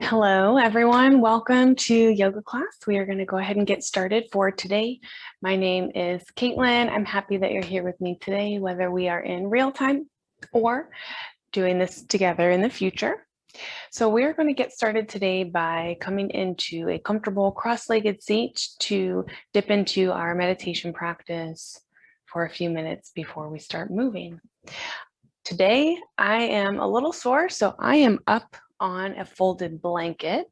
Hello, everyone. Welcome to yoga class. We are going to go ahead and get started for today. My name is Caitlin. I'm happy that you're here with me today, whether we are in real time or doing this together in the future. So we're going to get started today by coming into a comfortable cross-legged seat to dip into our meditation practice for a few minutes before we start moving. Today, I am a little sore, so I am up on a folded blanket.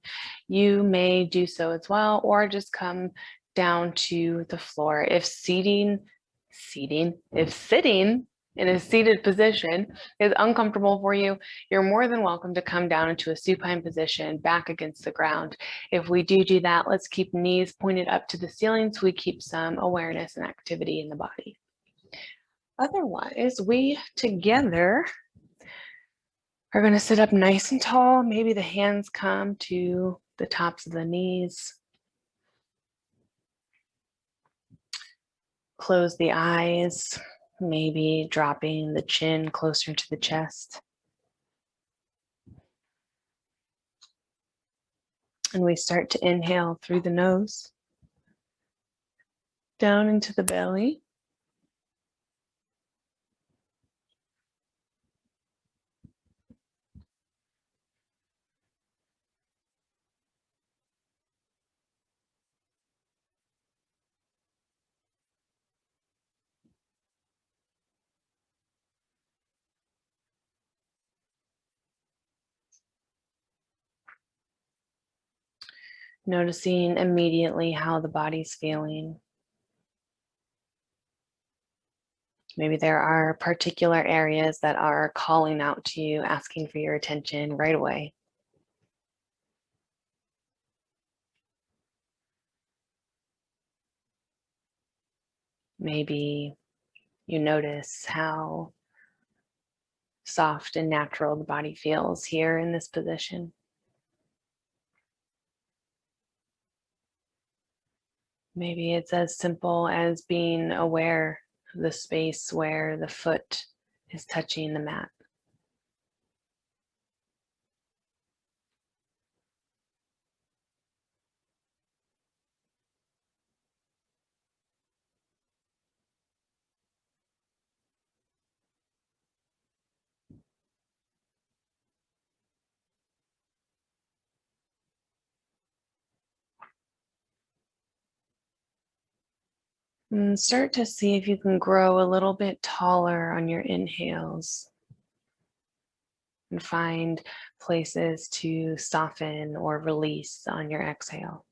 You may do so as well, or just come down to the floor. If sitting in a seated position is uncomfortable for you, you're more than welcome to come down into a supine position, back against the ground. If we do that, let's keep knees pointed up to the ceiling so we keep some awareness and activity in the body. Otherwise, we together are going to sit up nice and tall. Maybe the hands come to the tops of the knees. Close the eyes, maybe dropping the chin closer to the chest. And we start to inhale through the nose, down into the belly. Noticing immediately how the body's feeling. Maybe there are particular areas that are calling out to you, asking for your attention right away. Maybe you notice how soft and natural the body feels here in this position. Maybe it's as simple as being aware of the space where the foot is touching the mat. And start to see if you can grow a little bit taller on your inhales and find places to soften or release on your exhale.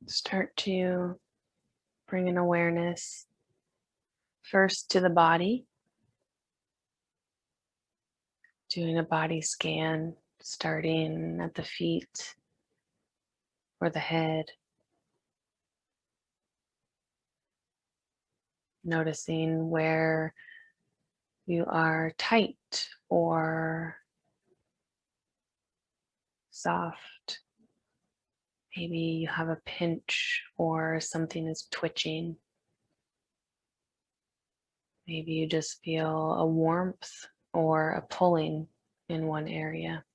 Start to bring an awareness first to the body, doing a body scan, starting at the feet or the head. Noticing where you are tight or soft. Maybe you have a pinch or something is twitching. Maybe you just feel a warmth or a pulling in one area.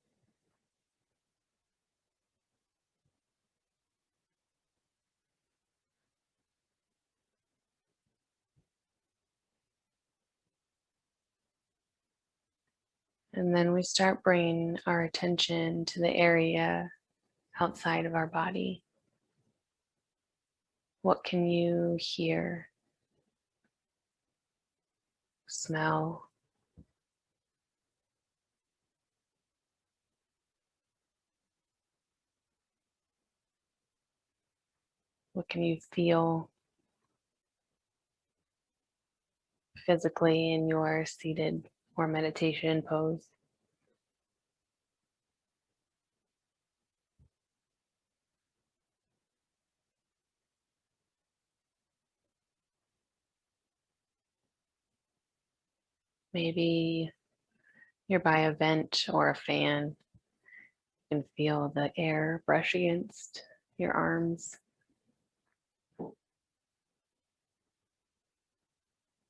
And then we start bringing our attention to the area outside of our body. What can you hear, smell? What can you feel physically in your seated or meditation pose? Maybe you're by a vent or a fan. You can feel the air brush against your arms.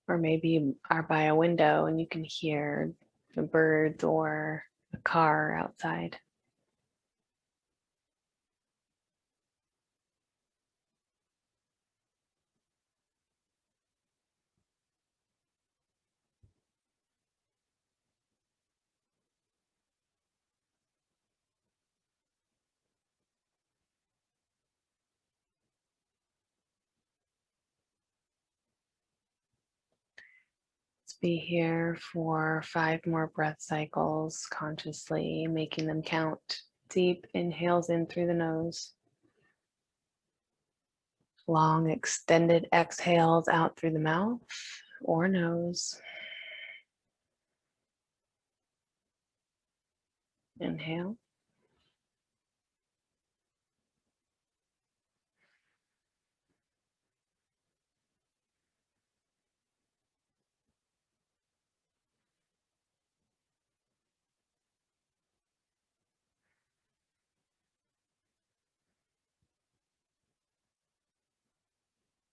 Or maybe you are by a window and you can hear the birds or a car outside. Let's be here for 5 more breath cycles, consciously making them count. Deep inhales in through the nose. Long extended exhales out through the mouth or nose. Inhale.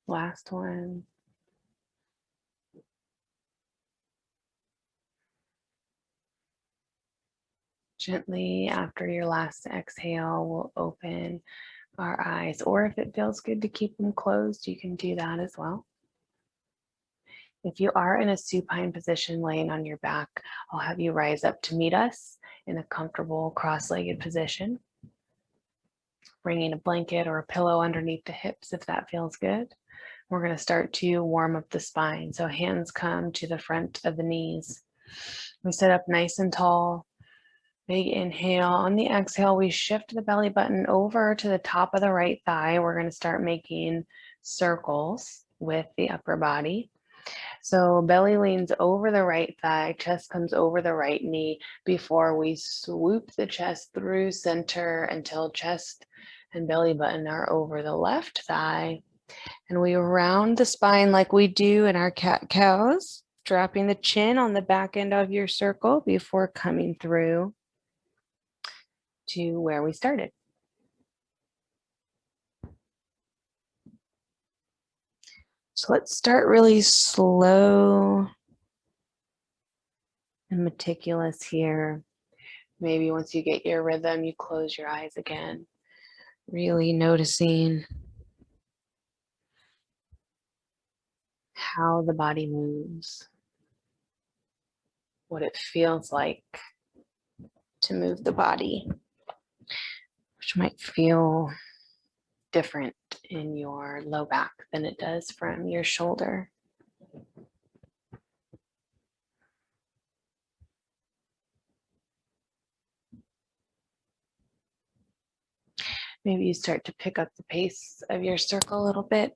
Last one. Gently, after your last exhale, we'll open our eyes, or if it feels good to keep them closed, you can do that as well. If you are in a supine position laying on your back, I'll have you rise up to meet us in a comfortable cross-legged position. Bringing a blanket or a pillow underneath the hips if that feels good. We're going to start to warm up the spine. So hands come to the front of the knees. We sit up nice and tall. Big inhale. On the exhale, we shift the belly button over to the top of the right thigh. We're going to start making circles with the upper body. So belly leans over the right thigh, chest comes over the right knee before we swoop the chest through center until chest and belly button are over the left thigh. And we round the spine like we do in our cat-cows, dropping the chin on the back end of your circle before coming through to where we started. So let's start really slow and meticulous here. Maybe once you get your rhythm, you close your eyes again, really noticing how the body moves, what it feels like to move the body, which might feel different in your low back than it does from your shoulder. Maybe you start to pick up the pace of your circle a little bit.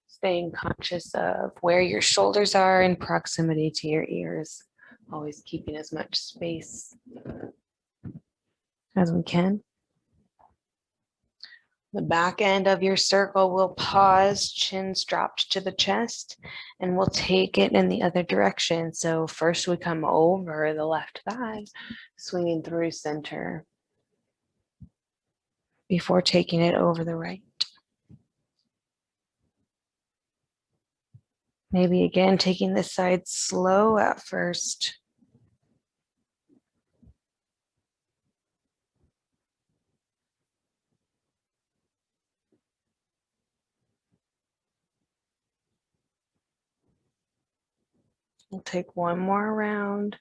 Staying conscious of where your shoulders are in proximity to your ears, always keeping as much space as we can. The back end of your circle will pause, chins dropped to the chest, and we'll take it in the other direction. So first we come over the left thigh, swinging through center before taking it over the right. Maybe again, taking this side slow at first. We'll take one more round.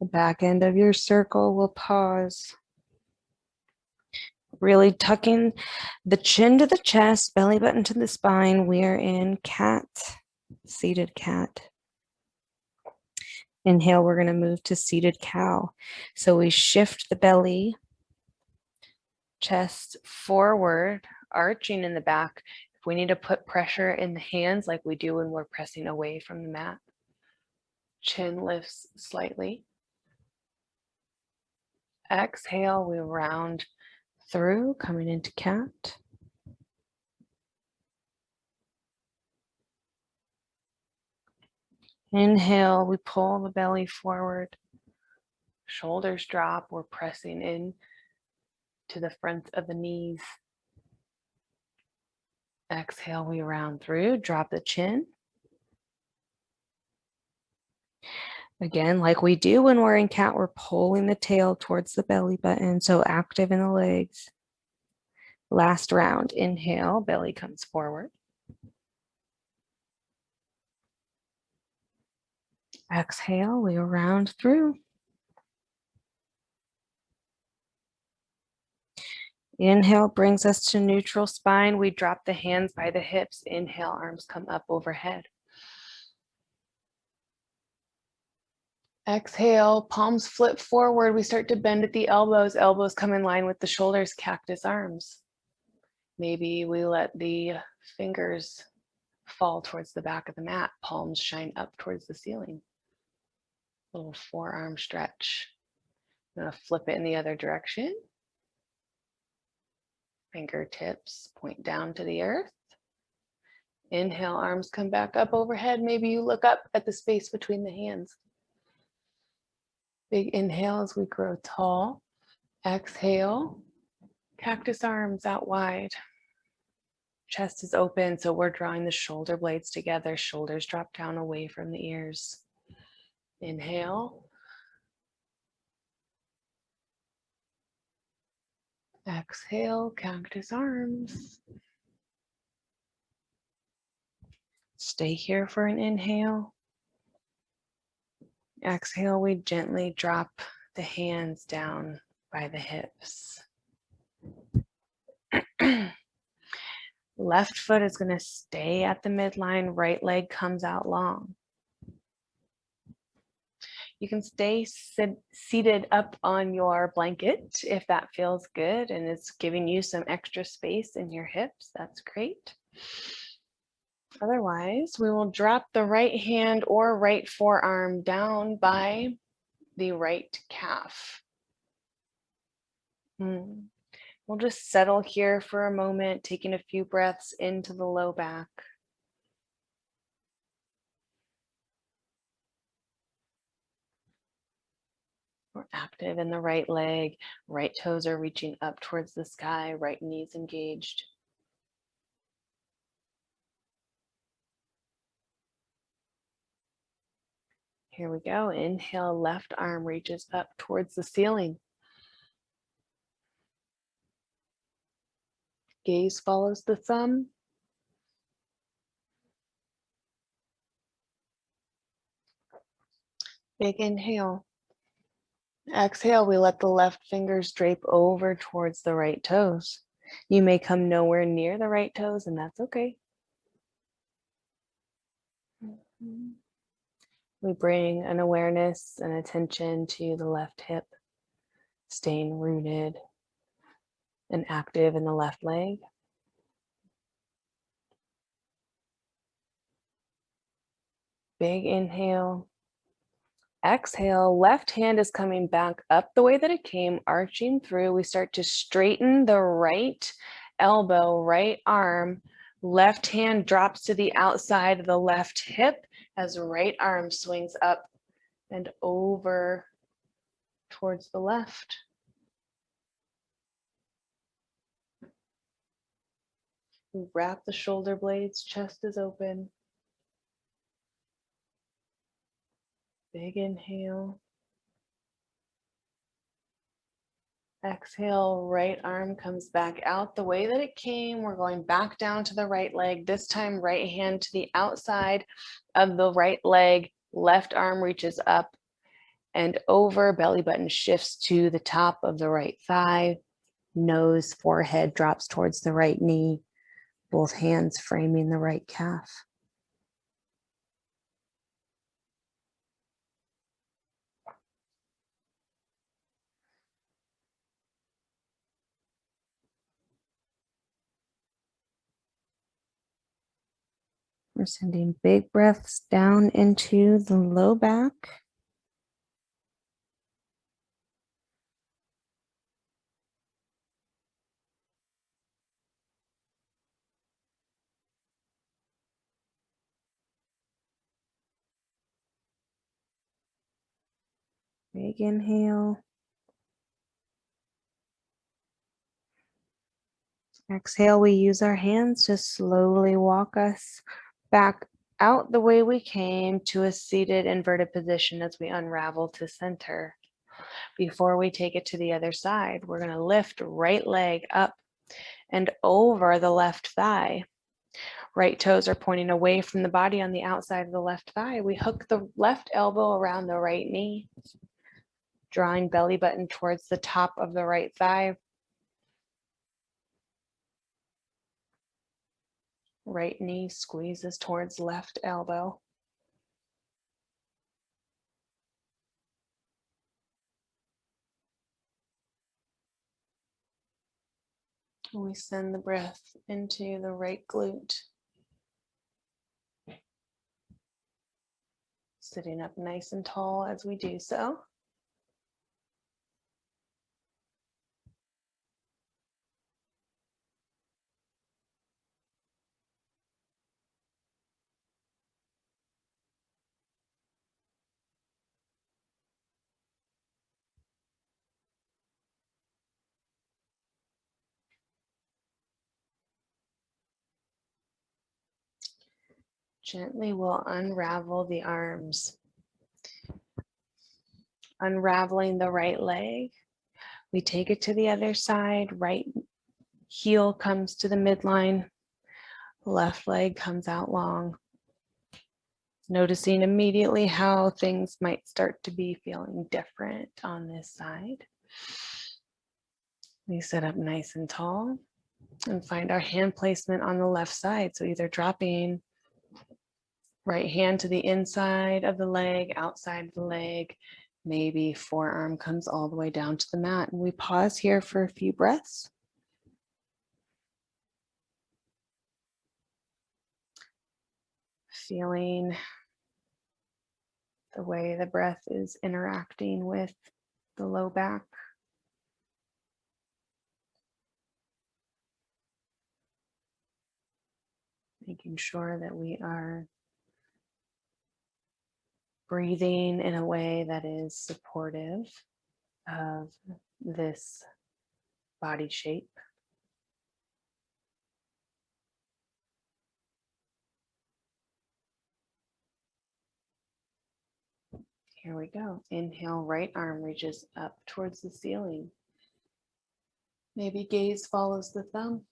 The back end of your circle will pause. Really tucking the chin to the chest, belly button to the spine. We are in cat, seated cat. Inhale, we're going to move to seated cow. So we shift the belly Chest forward, arching in the back. If we need to put pressure in the hands like we do when we're pressing away from the mat, chin lifts slightly. Exhale, we round through, coming into cat. Inhale, we pull the belly forward. Shoulders drop, we're pressing in to the front of the knees. Exhale, we round through, drop the chin. Again, like we do when we're in cat, we're pulling the tail towards the belly button, so active in the legs. Last round, inhale, belly comes forward. Exhale, we round through. Inhale brings us to neutral spine. We drop the hands by the hips. Inhale, arms come up overhead. Exhale, palms flip forward. We start to bend at the elbows. Elbows come in line with the shoulders, cactus arms. Maybe we let the fingers fall towards the back of the mat. Palms shine up towards the ceiling. Little forearm stretch. I'm going to flip it in the other direction. Fingertips point down to the earth. Inhale, arms come back up overhead. Maybe you look up at the space between the hands. Big inhale as we grow tall. Exhale, cactus arms out wide. Chest is open, so we're drawing the shoulder blades together. Shoulders drop down away from the ears. Inhale. Exhale, cactus arms. Stay here for an inhale. Exhale, we gently drop the hands down by the hips. Left foot is going to stay at the midline, right leg comes out long. You can stay seated up on your blanket if that feels good and it's giving you some extra space in your hips. That's great. Otherwise, we will drop the right hand or right forearm down by the right calf. We'll just settle here for a moment, taking a few breaths into the low back. We're active in the right leg, right toes are reaching up towards the sky, right knees engaged. Here we go. Inhale, left arm reaches up towards the ceiling. Gaze follows the thumb. Big inhale. Exhale, we let the left fingers drape over towards the right toes. You may come nowhere near the right toes, and that's okay. We bring an awareness and attention to the left hip, staying rooted and active in the left leg. Big inhale. Exhale, left hand is coming back up the way that it came, arching through. We start to straighten the right elbow, right arm. Left hand drops to the outside of the left hip as right arm swings up and over towards the left. We wrap the shoulder blades, chest is open. Big inhale. Exhale, right arm comes back out the way that it came. We're going back down to the right leg. This time, right hand to the outside of the right leg. Left arm reaches up and over. Belly button shifts to the top of the right thigh. Nose, forehead drops towards the right knee. Both hands framing the right calf. We're sending big breaths down into the low back. Big inhale. Exhale, we use our hands to slowly walk us back out the way we came to a seated inverted position as we unravel to center. Before we take it to the other side, we're going to lift right leg up and over the left thigh. Right toes are pointing away from the body on the outside of the left thigh. We hook the left elbow around the right knee, drawing belly button towards the top of the right thigh. Right knee squeezes towards left elbow. We send the breath into the right glute. Sitting up nice and tall as we do so. Gently we'll unravel the arms. Unraveling the right leg. We take it to the other side. Right heel comes to the midline. Left leg comes out long. Noticing immediately how things might start to be feeling different on this side. We sit up nice and tall and find our hand placement on the left side. So either dropping right hand to the inside of the leg, outside of the leg, maybe forearm comes all the way down to the mat. And we pause here for a few breaths. Feeling the way the breath is interacting with the low back. Making sure that we are breathing in a way that is supportive of this body shape. Here we go. Inhale, right arm reaches up towards the ceiling. Maybe gaze follows the thumb.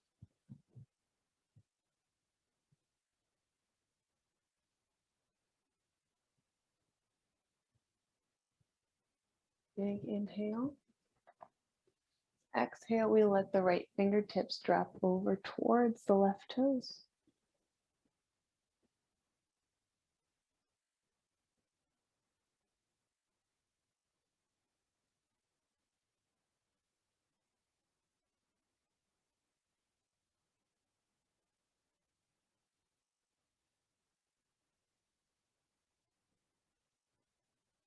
Big inhale. Exhale, we let the right fingertips drop over towards the left toes.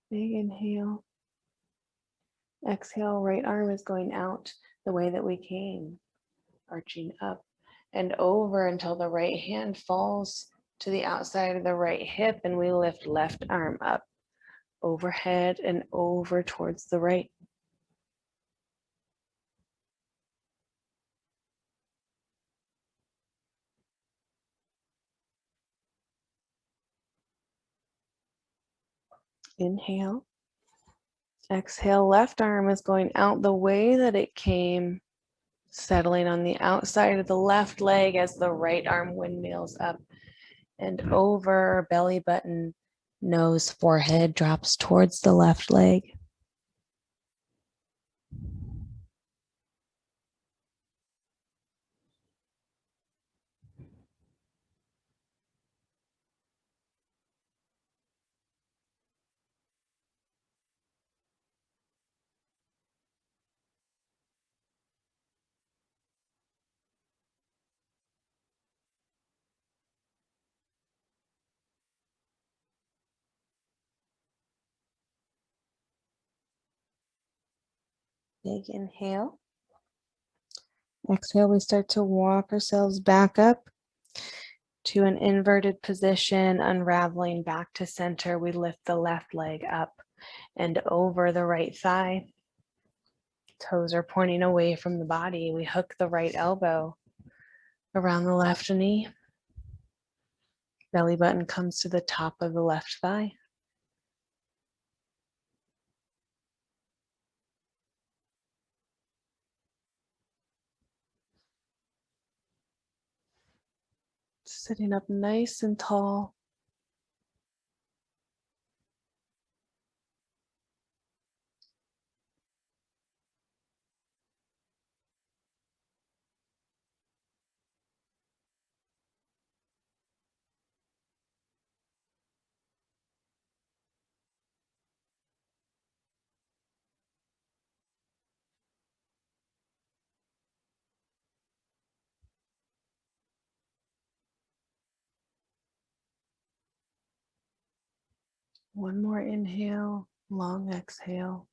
Big inhale. Exhale, right arm is going out the way that we came, arching up and over until the right hand falls to the outside of the right hip, and we lift left arm up, overhead and over towards the right. Inhale. Exhale, left arm is going out the way that it came, settling on the outside of the left leg as the right arm windmills up and over, belly button, nose, forehead drops towards the left leg. Big inhale. Exhale, we start to walk ourselves back up to an inverted position, unraveling back to center. We lift the left leg up and over the right thigh. Toes are pointing away from the body. We hook the right elbow around the left knee. Belly button comes to the top of the left thigh. Sitting up nice and tall. One more inhale, long exhale.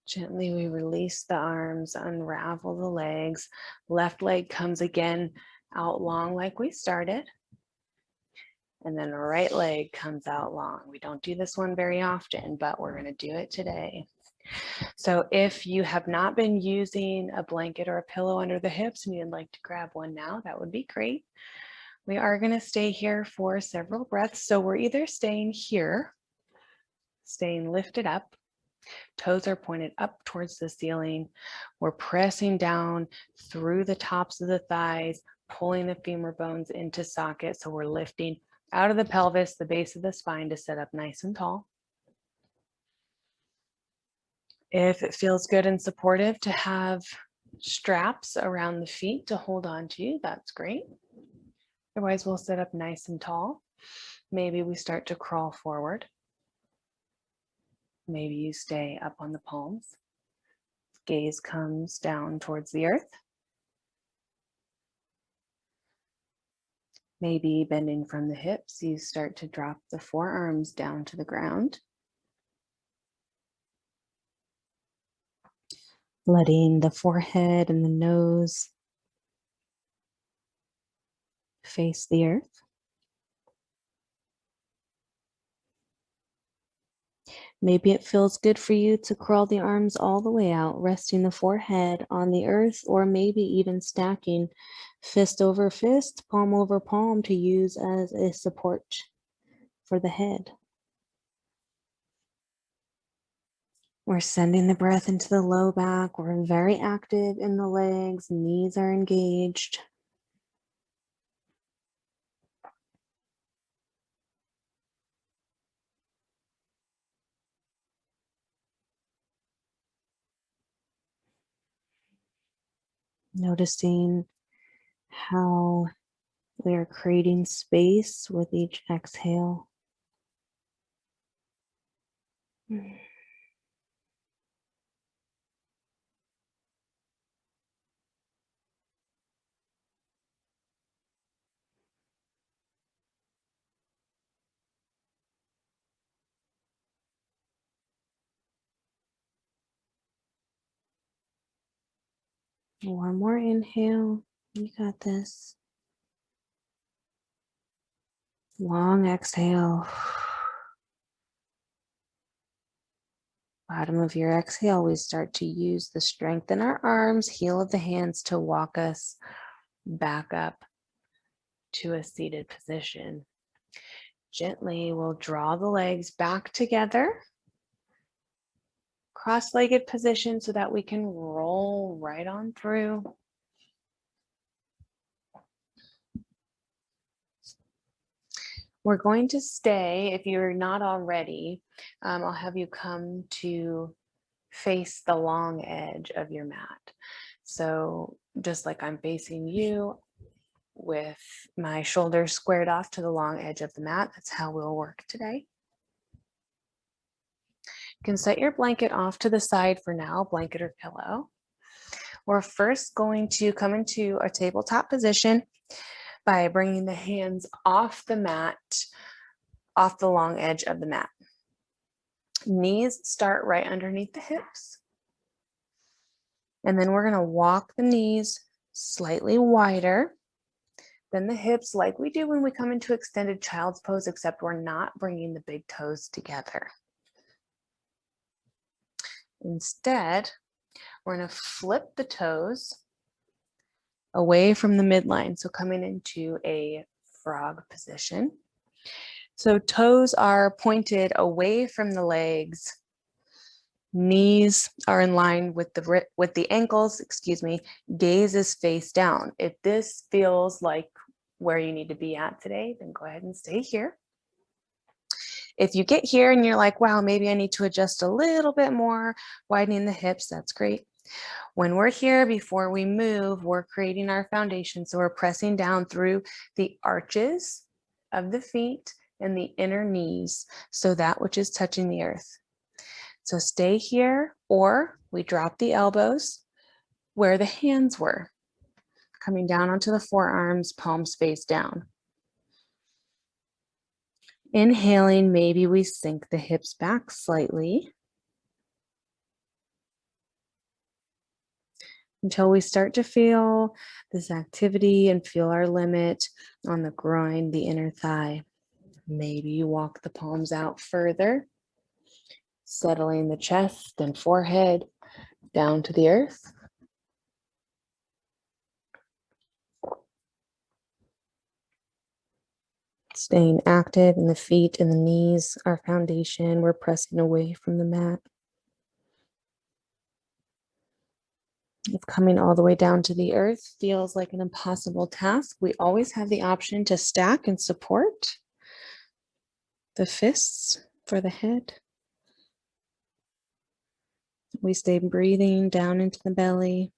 Gently we release the arms, unravel the legs. Left leg comes again out long like we started. And then the right leg comes out long. We don't do this one very often, but we're going to do it today. So if you have not been using a blanket or a pillow under the hips and you'd like to grab one now, that would be great. We are going to stay here for several breaths. So we're either staying here, staying lifted up, toes are pointed up towards the ceiling. We're pressing down through the tops of the thighs, pulling the femur bones into socket. So we're lifting out of the pelvis, the base of the spine to sit up nice and tall. If it feels good and supportive to have straps around the feet to hold on to, that's great. Otherwise, we'll sit up nice and tall. Maybe we start to crawl forward. Maybe you stay up on the palms. Gaze comes down towards the earth. Maybe bending from the hips, you start to drop the forearms down to the ground. Letting the forehead and the nose face the earth. Maybe it feels good for you to crawl the arms all the way out, resting the forehead on the earth, or maybe even stacking fist over fist, palm over palm to use as a support for the head. We're sending the breath into the low back. We're very active in the legs, knees are engaged. Noticing how we are creating space with each exhale. One more inhale. You got this. Long exhale. Bottom of your exhale, we start to use the strength in our arms, heel of the hands to walk us back up to a seated position. Gently, we'll draw the legs back together. Cross-legged position so that we can roll right on through. We're going to stay, if you're not already, I'll have you come to face the long edge of your mat. So just like I'm facing you with my shoulders squared off to the long edge of the mat, that's how we'll work today. You can set your blanket off to the side for now, blanket or pillow. We're first going to come into a tabletop position. by bringing the hands off the mat, off the long edge of the mat. Knees start right underneath the hips. And then we're going to walk the knees slightly wider than the hips, like we do when we come into extended child's pose, except we're not bringing the big toes together. Instead, we're going to flip the toes away from the midline, so coming into a frog position. So toes are pointed away from the legs. Knees are in line with the ankles, gaze is face down. If this feels like where you need to be at today, then go ahead and stay here. If you get here and you're like, wow, maybe I need to adjust a little bit more, widening the hips, that's great. When we're here, before we move, we're creating our foundation. So we're pressing down through the arches of the feet and the inner knees, so that which is touching the earth. So stay here, or we drop the elbows where the hands were, coming down onto the forearms, palms face down. Inhaling, maybe we sink the hips back slightly until we start to feel this activity and feel our limit on the groin, the inner thigh. Maybe you walk the palms out further, settling the chest and forehead down to the earth. Staying active in the feet and the knees, our foundation, we're pressing away from the mat. If coming all the way down to the earth feels like an impossible task, we always have the option to stack and support the fists for the head. We stay breathing down into the belly,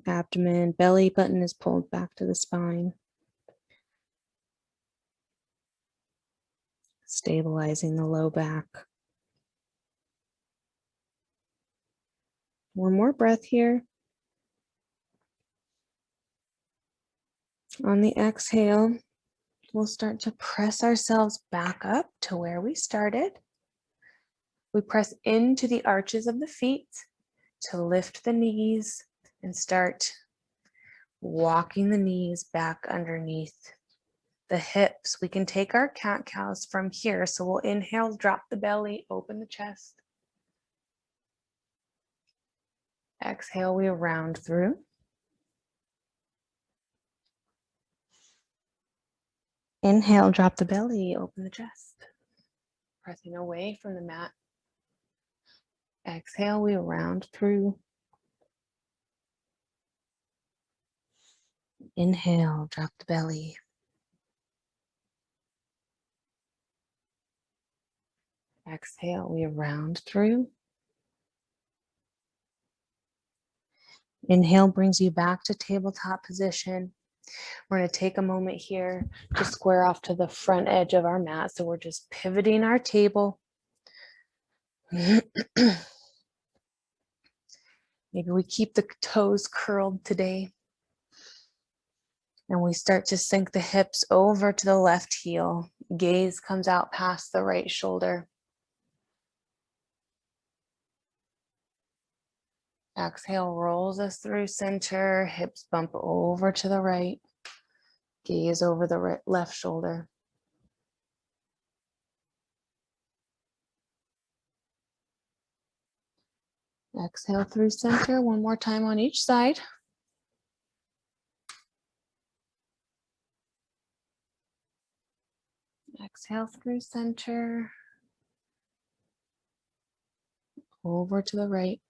abdomen, belly button is pulled back to the spine. Stabilizing the low back. One more breath here. On the exhale, we'll start to press ourselves back up to where we started. We press into the arches of the feet to lift the knees and start walking the knees back underneath the hips. We can take our cat-cows from here. So we'll inhale, drop the belly, open the chest. Exhale, we round through. Inhale, drop the belly, open the chest. Pressing away from the mat. Exhale, we round through. Inhale, drop the belly. Exhale, we round through. Inhale brings you back to tabletop position. We're going to take a moment here to square off to the front edge of our mat. So we're just pivoting our table. Maybe we keep the toes curled today. And we start to sink the hips over to the left heel. Gaze comes out past the right shoulder. Exhale rolls us through center, hips bump over to the right. Gaze over the left shoulder. Exhale through center, one more time on each side. Exhale through center. Over to the right.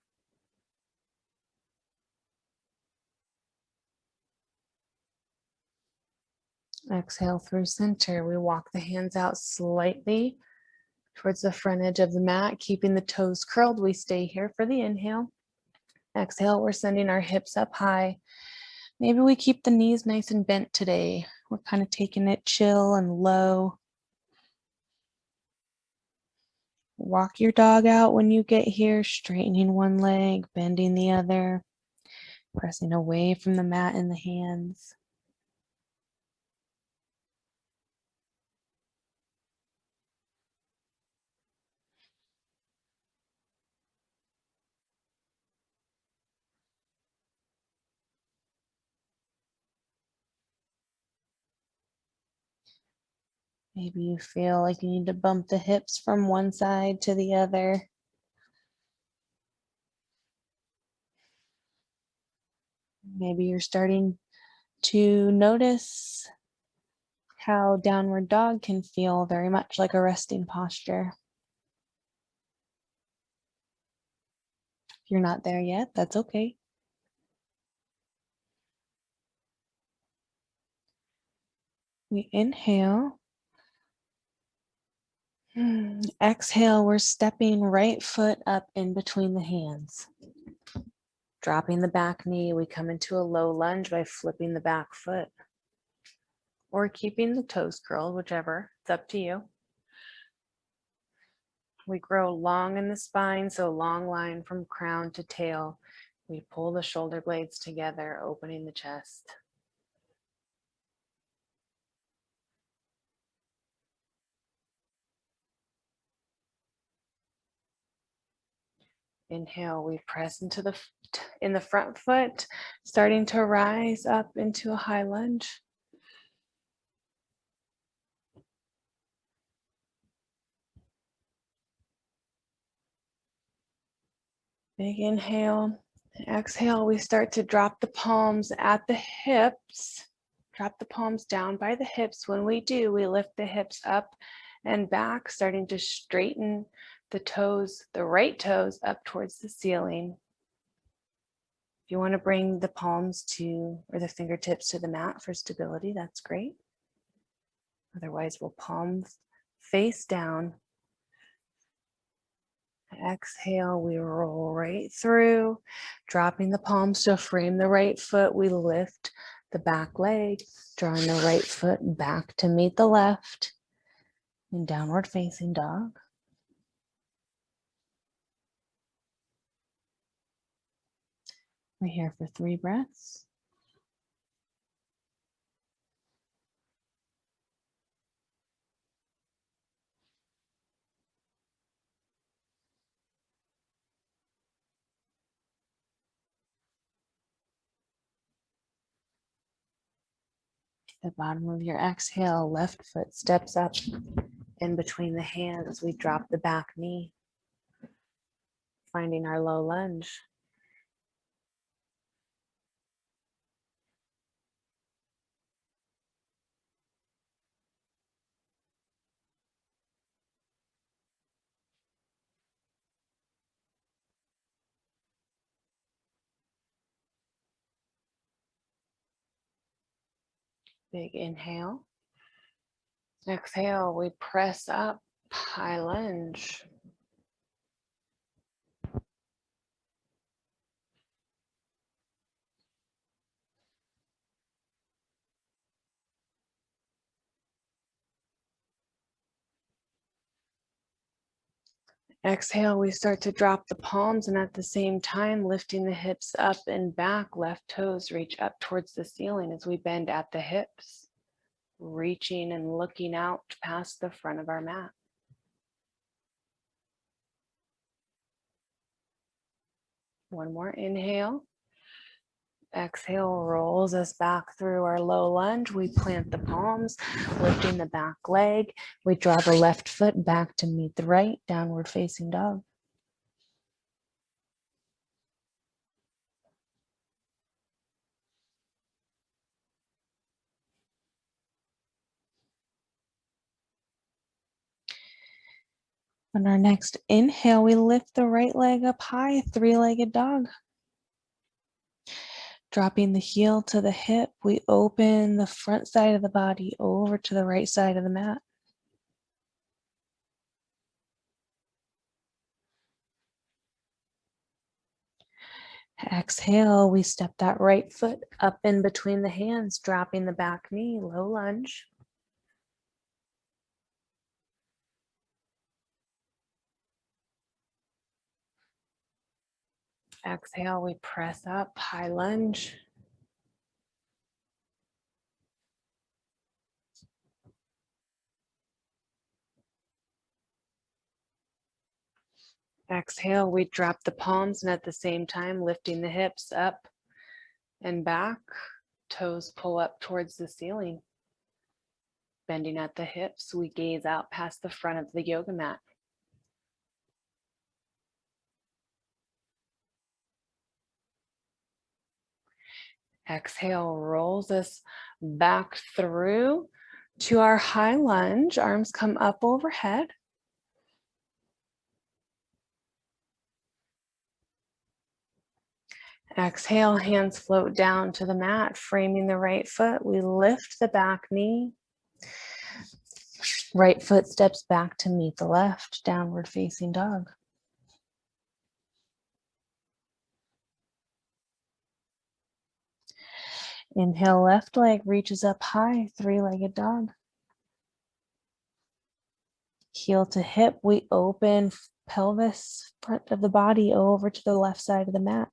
Exhale through center. We walk the hands out slightly towards the front edge of the mat, keeping the toes curled. We stay here for the inhale. Exhale, we're sending our hips up high. Maybe we keep the knees nice and bent today. We're kind of taking it chill and low. Walk your dog out when you get here, straightening one leg, bending the other, pressing away from the mat in the hands. Maybe you feel like you need to bump the hips from one side to the other. Maybe you're starting to notice how downward dog can feel very much like a resting posture. If you're not there yet, that's okay. We inhale. Exhale, we're stepping right foot up in between the hands. Dropping the back knee, we come into a low lunge by flipping the back foot or keeping the toes curled, whichever, it's up to you. We grow long in the spine, so long line from crown to tail. We pull the shoulder blades together, opening the chest. Inhale, we press into the front foot, starting to rise up into a high lunge. Big inhale. Exhale, we start to drop the palms at the hips. Drop the palms down by the hips. When we do, we lift the hips up and back, starting to straighten the toes, the right toes up towards the ceiling. If you want to bring the palms to, or the fingertips to the mat for stability, that's great. Otherwise, we'll palms face down. Exhale, we roll right through, dropping the palms to frame the right foot. We lift the back leg, drawing the right foot back to meet the left in downward facing dog. We're here for 3 breaths. The bottom of your exhale, left foot steps up in between the hands. We drop the back knee, finding our low lunge. Big inhale. Exhale, we press up, high lunge. Exhale, we start to drop the palms, and at the same time, lifting the hips up and back, left toes reach up towards the ceiling as we bend at the hips, reaching and looking out past the front of our mat. One more inhale. Exhale rolls us back through our low lunge. We plant the palms, lifting the back leg. We draw the left foot back to meet the right, downward facing dog. On our next inhale, we lift the right leg up high, 3-legged dog. Dropping the heel to the hip, we open the front side of the body over to the right side of the mat. Exhale, we step that right foot up in between the hands, dropping the back knee, low lunge. Exhale, we press up, high lunge. Exhale, we drop the palms, and at the same time, lifting the hips up and back. Toes pull up towards the ceiling. Bending at the hips, we gaze out past the front of the yoga mat. Exhale, rolls us back through to our high lunge. Arms come up overhead. Exhale, hands float down to the mat, framing the right foot. We lift the back knee. Right foot steps back to meet the left, downward facing dog. Inhale, left leg reaches up high, three-legged dog. Heel to hip, we open pelvis, front of the body over to the left side of the mat.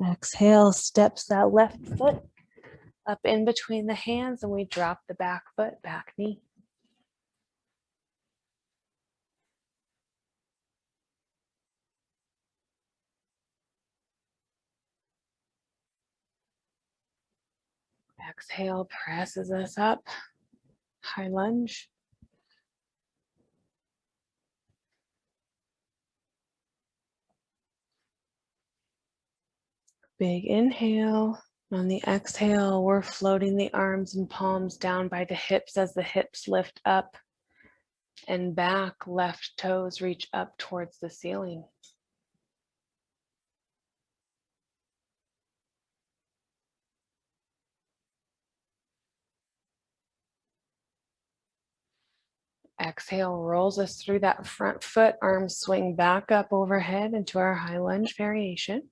Exhale, steps that left foot up in between the hands, and we drop the back foot, back knee. Exhale, presses us up, high lunge. Big inhale. On the exhale, we're floating the arms and palms down by the hips as the hips lift up and back. Left toes reach up towards the ceiling. Exhale rolls us through that front foot. Arms swing back up overhead into our high lunge variation.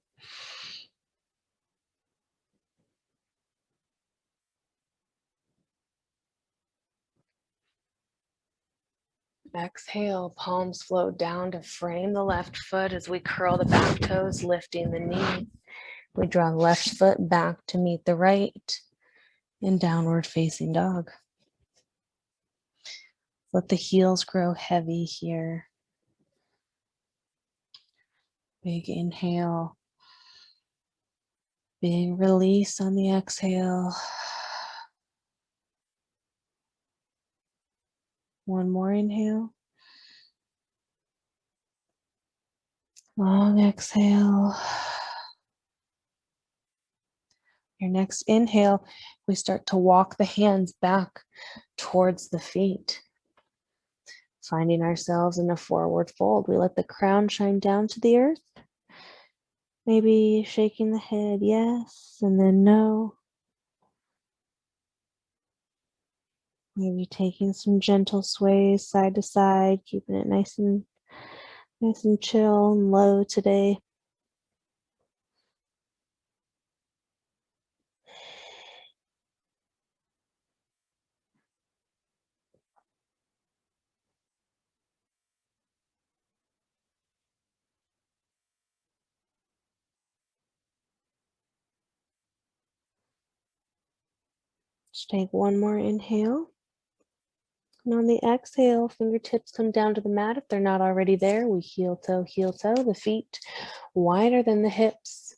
Exhale, palms float down to frame the left foot as we curl the back toes, lifting the knee. We draw the left foot back to meet the right in downward facing dog. Let the heels grow heavy here. Big inhale. Big release on the exhale. One more inhale. Long exhale. Your next inhale, we start to walk the hands back towards the feet. Finding ourselves in a forward fold. We let the crown shine down to the earth. Maybe shaking the head yes, and then no. Maybe taking some gentle sways side to side, keeping it nice and chill and low today. Just take one more inhale. And on the exhale, fingertips come down to the mat. If they're not already there, we heel toe, the feet wider than the hips.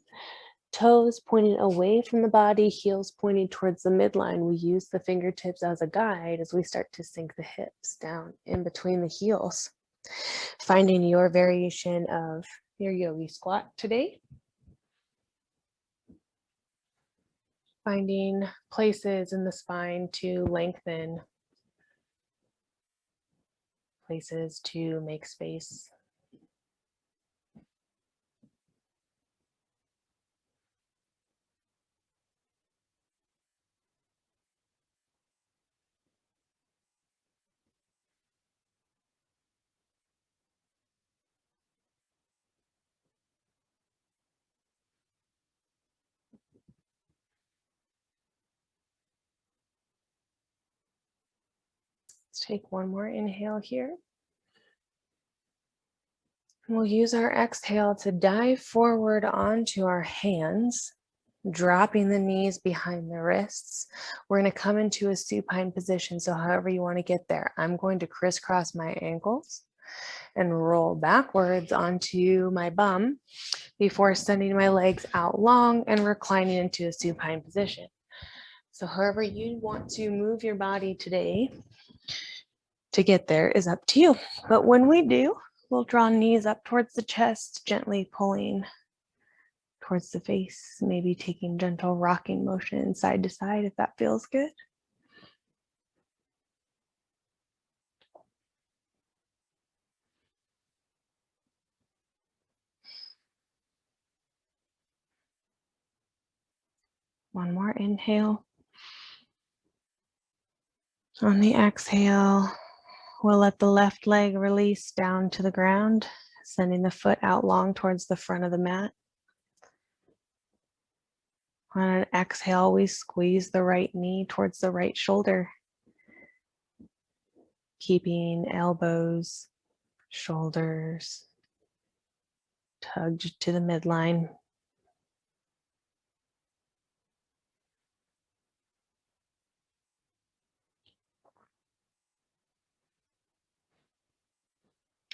Toes pointing away from the body, heels pointing towards the midline. We use the fingertips as a guide as we start to sink the hips down in between the heels. Finding your variation of your yogi squat today. Finding places in the spine to lengthen, places to make space. Let's take one more inhale here. We'll use our exhale to dive forward onto our hands, dropping the knees behind the wrists. We're going to come into a supine position. So however you want to get there, I'm going to crisscross my ankles. and roll backwards onto my bum before sending my legs out long and reclining into a supine position. So however you want to move your body today to get there is up to you. But when we do, we'll draw knees up towards the chest, gently pulling towards the face, maybe taking gentle rocking motion side to side if that feels good. One more inhale. On the exhale, we'll let the left leg release down to the ground, sending the foot out long towards the front of the mat. On an exhale, we squeeze the right knee towards the right shoulder, keeping elbows, shoulders tugged to the midline.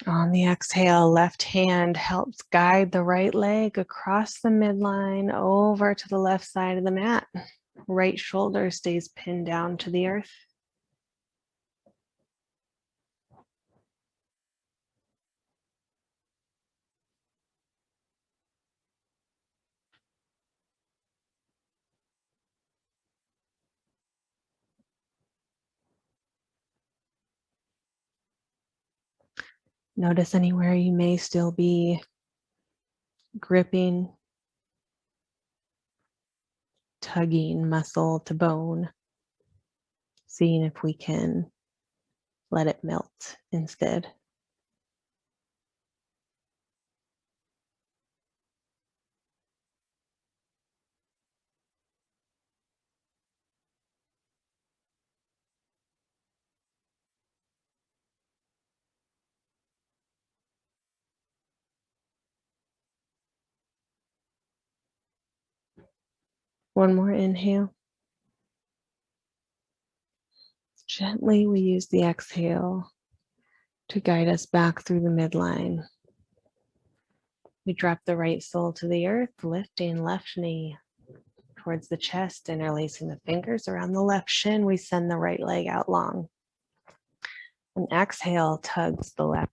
On the exhale, left hand helps guide the right leg across the midline over to the left side of the mat. Right shoulder stays pinned down to the earth. Notice anywhere you may still be gripping, tugging muscle to bone, seeing if we can let it melt instead. One more inhale. Gently, we use the exhale to guide us back through the midline. We drop the right sole to the earth, lifting left knee towards the chest, interlacing the fingers around the left shin. We send the right leg out long. And exhale tugs the left.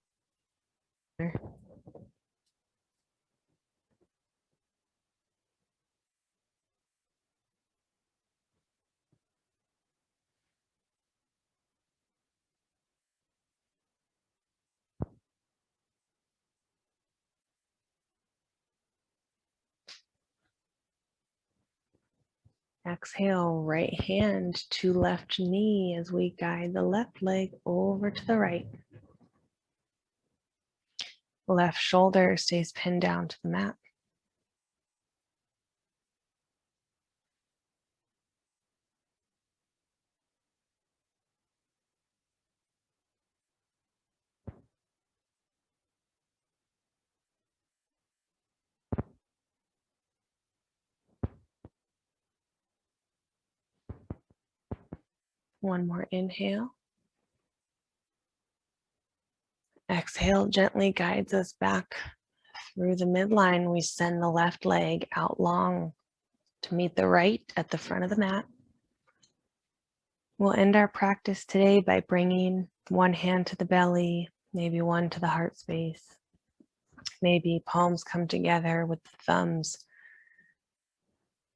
Exhale, right hand to left knee as we guide the left leg over to the right. Left shoulder stays pinned down to the mat. One more inhale. Exhale gently guides us back through the midline. We send the left leg out long to meet the right at the front of the mat. We'll end our practice today by bringing one hand to the belly, maybe one to the heart space. Maybe palms come together with the thumbs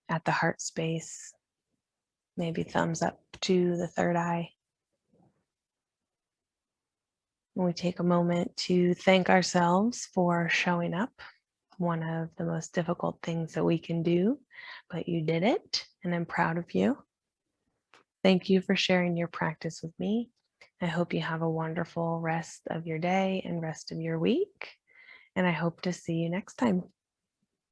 at the heart space. Maybe thumbs up to the third eye. And we take a moment to thank ourselves for showing up. One of the most difficult things that we can do, but you did it, and I'm proud of you. Thank you for sharing your practice with me. I hope you have a wonderful rest of your day and rest of your week, and I hope to see you next time.